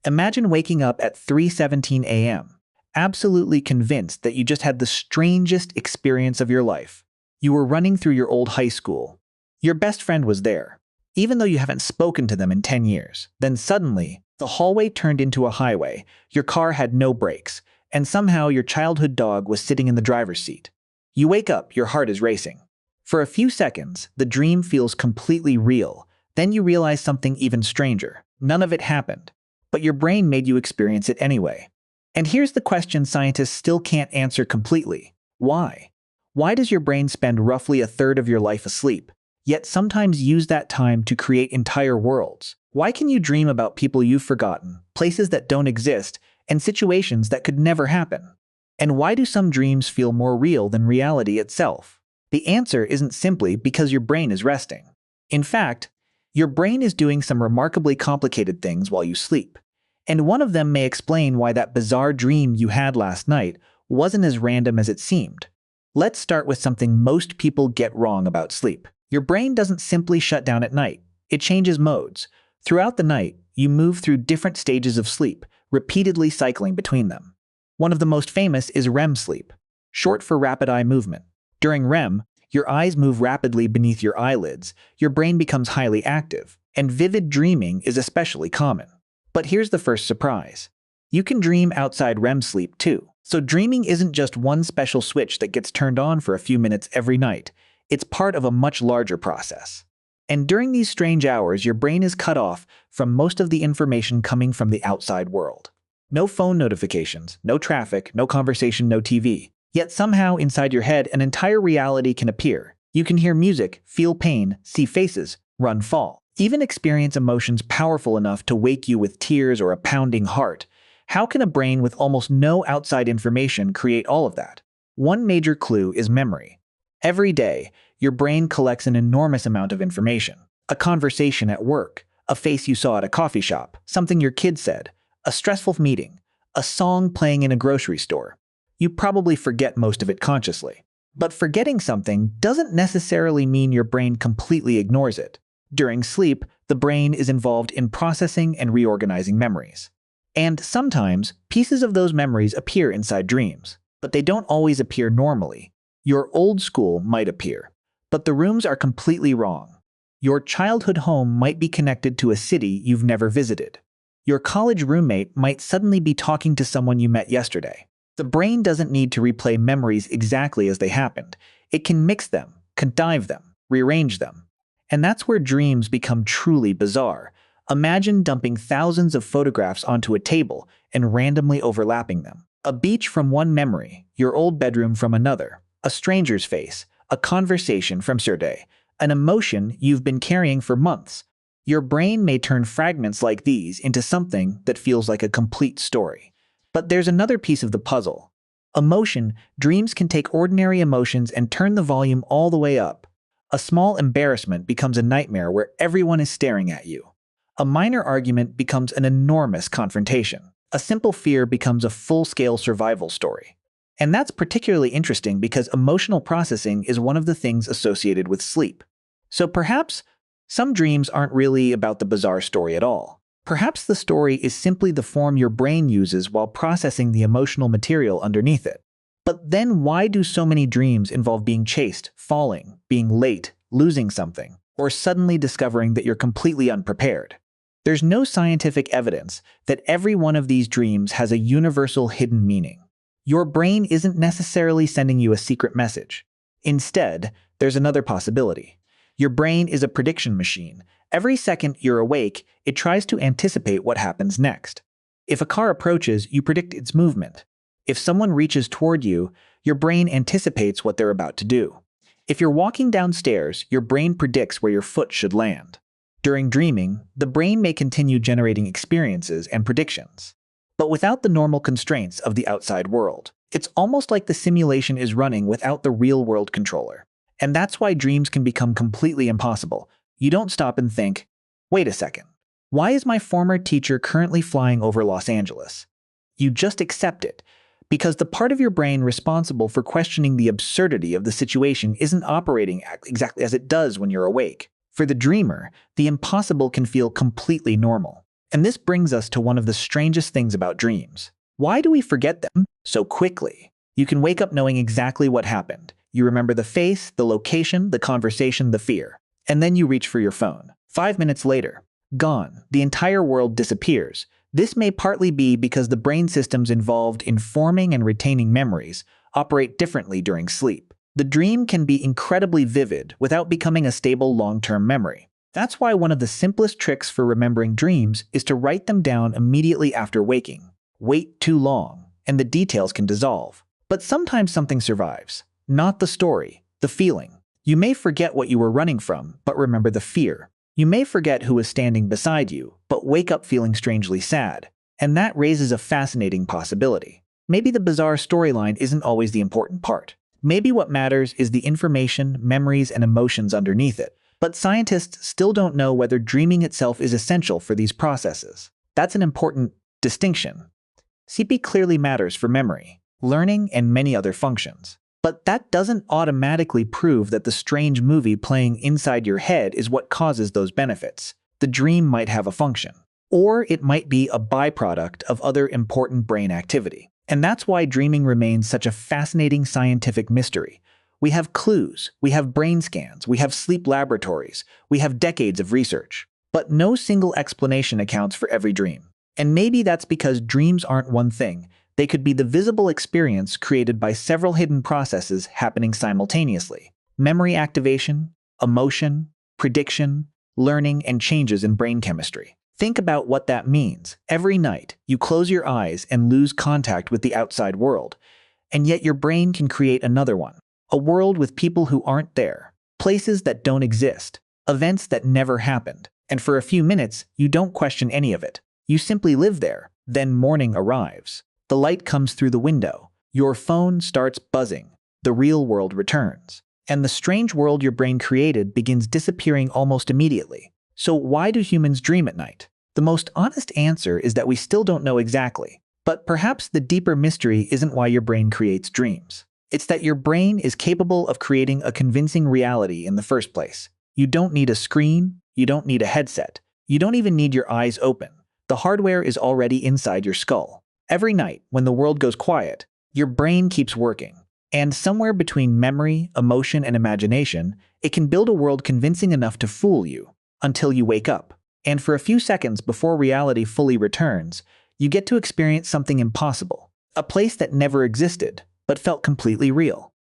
Imagine waking up at 3:17 a.m., absolutely convinced that you just had the strangest experience of your life. You were running through your old high school. Your best friend was there, even though you haven't spoken to them in 10 years. Then suddenly, the hallway turned into a highway, your car had no brakes, and somehow your childhood dog was sitting in the driver's seat. You wake up, your heart is racing. For a few seconds, the dream feels completely real. Then you realize something even stranger. None of it happened, but your brain made you experience it anyway. And here's the question scientists still can't answer completely. Why? Why does your brain spend roughly a third of your life asleep, yet sometimes use that time to create entire worlds? Why can you dream about people you've forgotten, places that don't exist, and situations that could never happen? And why do some dreams feel more real than reality itself? The answer isn't simply because your brain is resting. In fact, your brain is doing some remarkably complicated things while you sleep. And one of them may explain why that bizarre dream you had last night wasn't as random as it seemed. Let's start with something most people get wrong about sleep. Your brain doesn't simply shut down at night. It changes modes. Throughout the night, you move through different stages of sleep, repeatedly cycling between them. One of the most famous is REM sleep, short for rapid eye movement. During REM, your eyes move rapidly beneath your eyelids, your brain becomes highly active, and vivid dreaming is especially common. But here's the first surprise. You can dream outside REM sleep too. So dreaming isn't just one special switch that gets turned on for a few minutes every night. It's part of a much larger process. And during these strange hours, your brain is cut off from most of the information coming from the outside world. No phone notifications, no traffic, no conversation, no TV. Yet somehow inside your head, an entire reality can appear. You can hear music, feel pain, see faces, run, fall, even experience emotions powerful enough to wake you with tears or a pounding heart. How can a brain with almost no outside information create all of that? One major clue is memory. Every day, your brain collects an enormous amount of information. A conversation at work, a face you saw at a coffee shop, something your kid said, a stressful meeting, a song playing in a grocery store. You probably forget most of it consciously. But forgetting something doesn't necessarily mean your brain completely ignores it. During sleep, the brain is involved in processing and reorganizing memories. And sometimes, pieces of those memories appear inside dreams, but they don't always appear normally. Your old school might appear, but the rooms are completely wrong. Your childhood home might be connected to a city you've never visited. Your college roommate might suddenly be talking to someone you met yesterday. The brain doesn't need to replay memories exactly as they happened. It can mix them, connive them, rearrange them. And that's where dreams become truly bizarre. Imagine dumping thousands of photographs onto a table and randomly overlapping them. A beach from one memory, your old bedroom from another, a stranger's face, a conversation from yesterday, an emotion you've been carrying for months. Your brain may turn fragments like these into something that feels like a complete story. But there's another piece of the puzzle. Emotion. Dreams can take ordinary emotions and turn the volume all the way up. A small embarrassment becomes a nightmare where everyone is staring at you. A minor argument becomes an enormous confrontation. A simple fear becomes a full-scale survival story. And that's particularly interesting because emotional processing is one of the things associated with sleep. So perhaps some dreams aren't really about the bizarre story at all. Perhaps the story is simply the form your brain uses while processing the emotional material underneath it. But then why do so many dreams involve being chased, falling, being late, losing something, or suddenly discovering that you're completely unprepared? There's no scientific evidence that every one of these dreams has a universal hidden meaning. Your brain isn't necessarily sending you a secret message. Instead, there's another possibility. Your brain is a prediction machine. Every second you're awake, it tries to anticipate what happens next. If a car approaches, you predict its movement. If someone reaches toward you, your brain anticipates what they're about to do. If you're walking downstairs, your brain predicts where your foot should land. During dreaming, the brain may continue generating experiences and predictions, but without the normal constraints of the outside world. It's almost like the simulation is running without the real-world controller. And that's why dreams can become completely impossible. You don't stop and think, wait a second, why is my former teacher currently flying over Los Angeles? You just accept it, because the part of your brain responsible for questioning the absurdity of the situation isn't operating exactly as it does when you're awake. For the dreamer, the impossible can feel completely normal. And this brings us to one of the strangest things about dreams. Why do we forget them so quickly? You can wake up knowing exactly what happened. You remember the face, the location, the conversation, the fear. And then you reach for your phone. 5 minutes later, gone. The entire world disappears. This may partly be because the brain systems involved in forming and retaining memories operate differently during sleep. The dream can be incredibly vivid without becoming a stable long-term memory. That's why one of the simplest tricks for remembering dreams is to write them down immediately after waking. Wait too long, and the details can dissolve. But sometimes something survives. Not the story, the feeling. You may forget what you were running from, but remember the fear. You may forget who was standing beside you, but wake up feeling strangely sad. And that raises a fascinating possibility. Maybe the bizarre storyline isn't always the important part. Maybe what matters is the information, memories, and emotions underneath it. But scientists still don't know whether dreaming itself is essential for these processes. That's an important distinction. CP clearly matters for memory, learning, and many other functions. But that doesn't automatically prove that the strange movie playing inside your head is what causes those benefits. The dream might have a function, or it might be a byproduct of other important brain activity. And that's why dreaming remains such a fascinating scientific mystery. We have clues, we have brain scans, we have sleep laboratories, we have decades of research. But no single explanation accounts for every dream. And maybe that's because dreams aren't one thing. They could be the visible experience created by several hidden processes happening simultaneously. Memory activation, emotion, prediction, learning, and changes in brain chemistry. Think about what that means. Every night, you close your eyes and lose contact with the outside world. And yet your brain can create another one. A world with people who aren't there. Places that don't exist. Events that never happened. And for a few minutes, you don't question any of it. You simply live there. Then morning arrives. The light comes through the window. Your phone starts buzzing. The real world returns. And the strange world your brain created begins disappearing almost immediately. So why do humans dream at night? The most honest answer is that we still don't know exactly. But perhaps the deeper mystery isn't why your brain creates dreams. It's that your brain is capable of creating a convincing reality in the first place. You don't need a screen. You don't need a headset. You don't even need your eyes open. The hardware is already inside your skull. Every night, when the world goes quiet, your brain keeps working. And somewhere between memory, emotion, and imagination, it can build a world convincing enough to fool you until you wake up. And for a few seconds before reality fully returns, you get to experience something impossible. A place that never existed, but felt completely real.